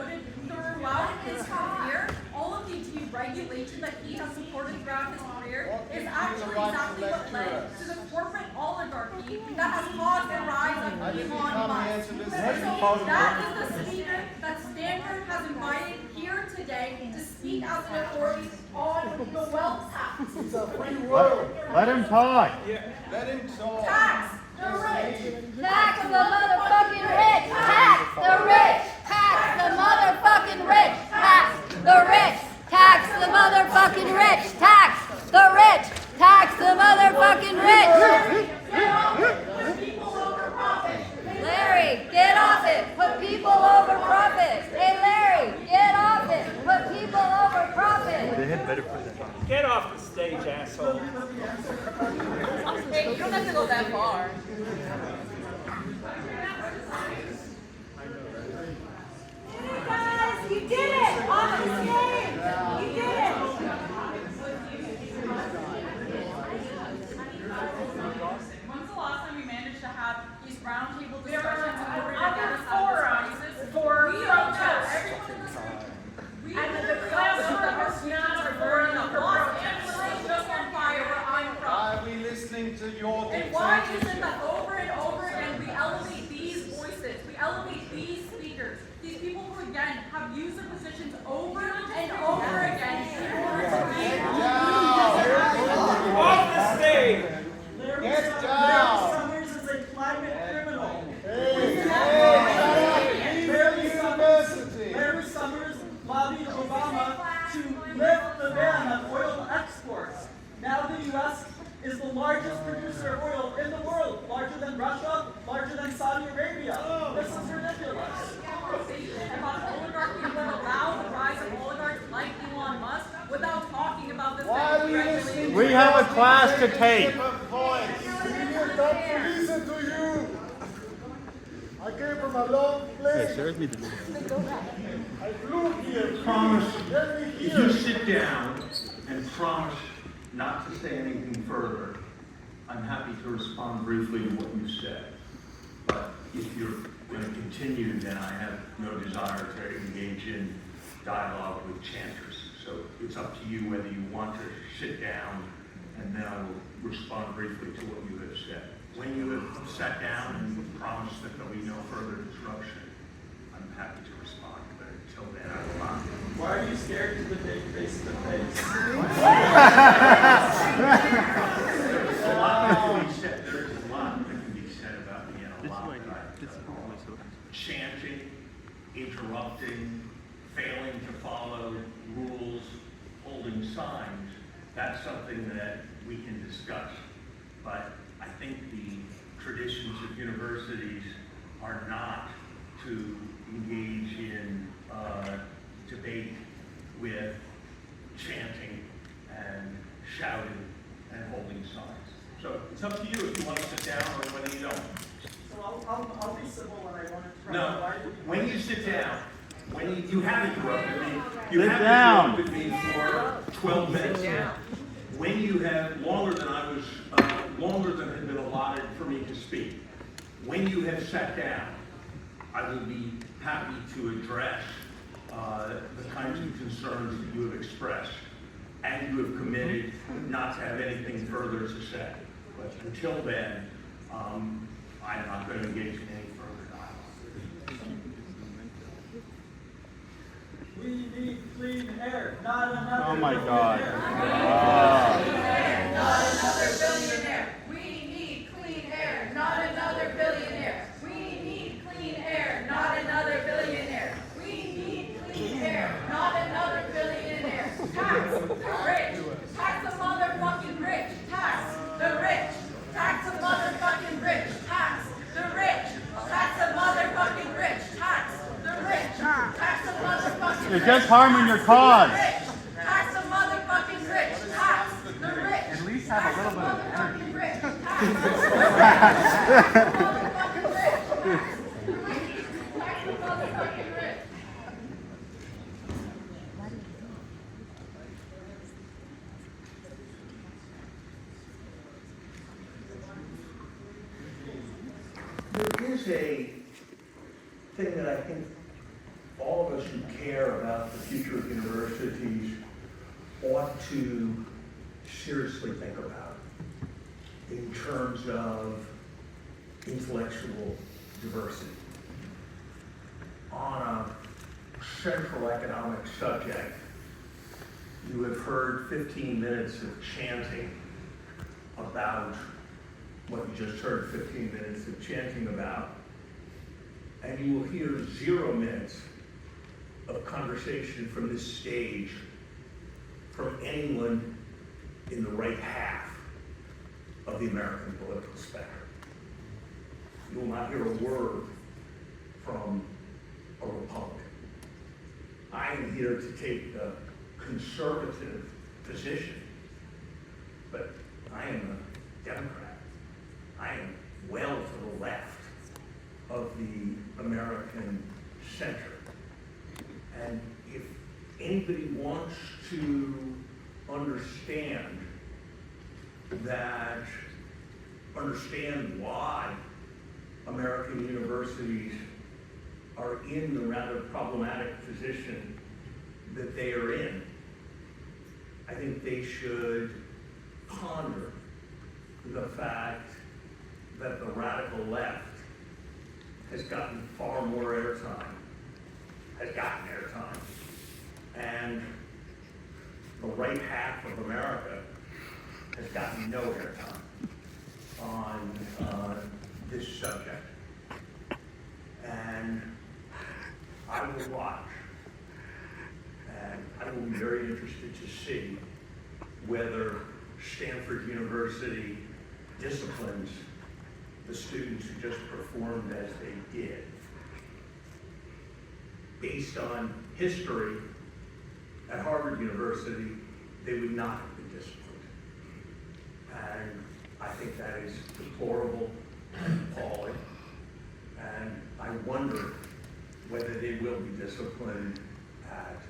noted throughout his career, all of the deregulation that he has supported throughout his career is actually exactly what led to the corporate oligarchy that has caused the rise of Elon Musk. So that is the speaker that Stanford has invited here today to speak as an authority on the wealth tax. It's a free world. Let him talk. Let him talk. Tax the rich. Tax the motherfucking rich. Tax the rich. Tax the motherfucking rich. Tax the rich. Tax the motherfucking rich. Tax the rich. Tax the motherfucking rich. Larry, get off it. Put people over profit. Hey, Larry, get off it. Put people over profit. They had better put that. Get off the stage, asshole. Hey, you don't have to go that far. Hey guys, you did it! On the stage! You did it! When's the last time we managed to have these roundtable discussions in order to get us out of this crisis? For We don't know. Everyone in this room. We And the don't classroom know. has not Our supported board the of Los Angeles is just on fire where I'm Why from. are we listening to your And why is it dictatorship? that over and over again we elevate these voices, we elevate these speakers, these people who again have used their positions over and over again in order to make Off the stage! Get down! Summers is a climate criminal. Larry Summers lobbied Obama to lift the ban on oil exports. Now the U.S. is the largest producer of oil in the world, larger than Russia, larger than Saudi Arabia. This is ridiculous. conversation about oligarchy would allow the rise of oligarchs like Elon Musk without talking about this Why are we listening? We have a class to take. Listen to you. I came from a long place. I flew here. Promise, Let me if hear. you sit down and promise not to say anything further, I'm happy to respond briefly to what you said. But if you're going to continue, then I have no desire to engage in dialogue with chanters. So it's up to you whether you want to sit down, and then I will respond briefly to what you have said. When you have sat down and promised that there'll be no further disruption, I'm happy to respond, but until then, I will not. Why are you scared to debate face to face? There is a lot that can be said. There is a lot that can be said about me, and a lot that chanting, interrupting, failing to follow rules, holding signs. That's something that we can discuss. But I think the traditions of universities are not to engage in debate with chanting and shouting and holding signs. So it's up to you if you want to sit down or whether you don't. So I'll be civil when I want to try. No, when you sit down, when you have interrupted me, you Sit have down. interrupted me for 12 minutes. When you have longer than had been allotted for me to speak, when you have sat down, I will be happy to address the kinds of concerns that you have expressed, and you have committed not to have anything further to say. But until then, I'm not going to engage in any further dialogue. We need clean air, not another. Oh my God. billionaire. Not another billionaire. We need clean air, not another billionaire. We need clean air, not another billionaire. We need clean air, not another billionaire. Tax the rich. Tax the motherfucking rich. Tax the rich. Tax the motherfucking rich. Tax the rich. Tax the motherfucking rich. Tax the rich. Tax the motherfucking rich. You're just harming your cause. Tax the motherfucking rich. Tax the rich. At least have a little bit of energy. There is a thing that I think all of us should care about the future of universities ought to seriously think about in terms of intellectual diversity. On a central economic subject, you have heard 15 minutes of chanting about what you just heard 15 minutes of chanting about, and you will hear 0 minutes of conversation from this stage from anyone in the right half of the American political spectrum. You will not hear a word from a Republican. I am here to take the conservative position, but I am a Democrat. I am well to the left of the American center. And if anybody wants to understand why American universities are in the rather problematic position that they are in, I think they should ponder the fact that the radical left has gotten far more airtime, and the right half of America has gotten no airtime on this subject. And I will watch, and I will be very interested to see whether Stanford University disciplines the students who just performed as they did. Based on history, at Harvard University, they would not have been disciplined. And I think that is deplorable and appalling. And I wonder whether they will be disciplined at